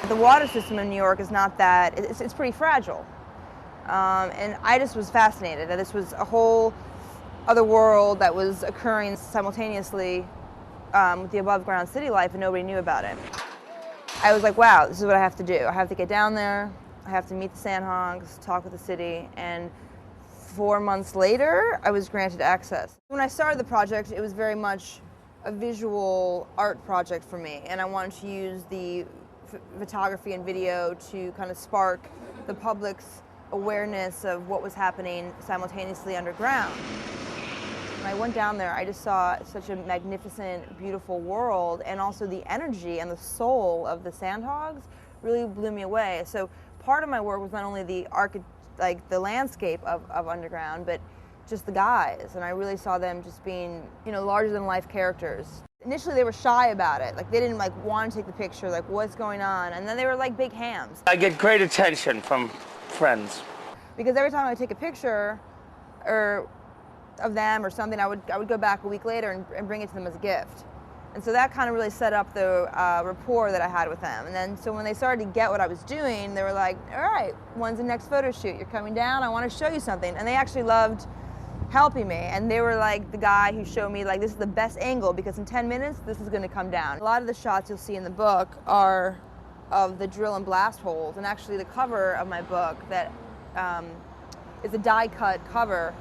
The water system in New York is not that, it's pretty fragile. And I just was fascinated that this was a whole other world that was occurring simultaneously with the above ground city life, and nobody knew about it. I was like, wow, this is what I have to do. I have to get down there, I have to meet the Sandhogs, talk with the city, and 4 months later, I was granted access. When I started the project, it was very much a visual art project for me, and I wanted to use the photography and video to kind of spark the public's awareness of what was happening simultaneously underground. When I went down there, I just saw such a magnificent, beautiful world, and also the energy and the soul of the Sandhogs really blew me away. So part of my work was not only the the landscape of underground, but just the guys, and I really saw them just being, larger than life characters. Initially they were shy about it, they didn't want to take the picture, what's going on, and then they were like big hams. I get great attention from friends. Because every time I would take a picture of them or something, I would go back a week later and bring it to them as a gift. And so that kind of really set up the rapport that I had with them. And then so when they started to get what I was doing, they were like, all right, when's the next photo shoot? You're coming down, I want to show you something. And they actually loved helping me. And they were like the guy who showed me, this is the best angle because in 10 minutes, this is going to come down. A lot of the shots you'll see in the book are of the drill and blast holes. And actually the cover of my book that is a die-cut cover,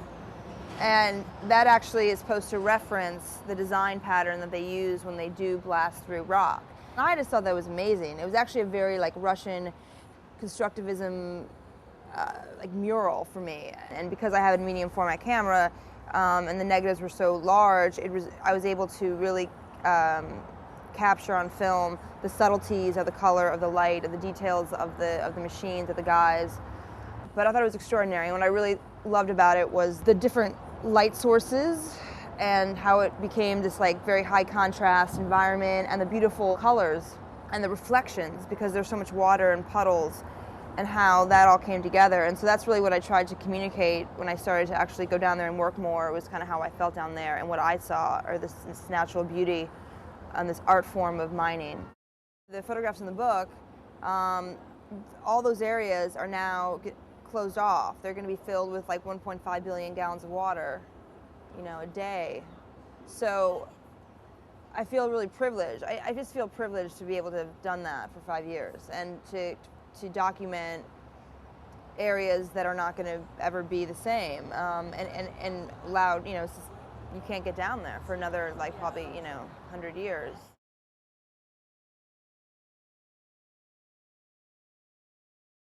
and that actually is supposed to reference the design pattern that they use when they do blast through rock. I just thought that was amazing. It was actually a very Russian constructivism mural for me. And because I have a medium format camera and the negatives were so large, I was able to really capture on film the subtleties of the color, of the light, of the details of the machines, of the guys. But I thought it was extraordinary. And what I really loved about it was the different light sources and how it became this very high contrast environment, and the beautiful colors and the reflections because there's so much water and puddles, and how that all came together. And so that's really what I tried to communicate when I started to actually go down there and work more. It was kind of how I felt down there, and what I saw are this natural beauty and this art form of mining. The photographs in the book, all those areas are now closed off. They're going to be filled with 1.5 billion gallons of water, a day. So I feel really privileged. I just feel privileged to be able to have done that for 5 years and to document areas that are not going to ever be the same, and allowed, you can't get down there for another probably 100 years.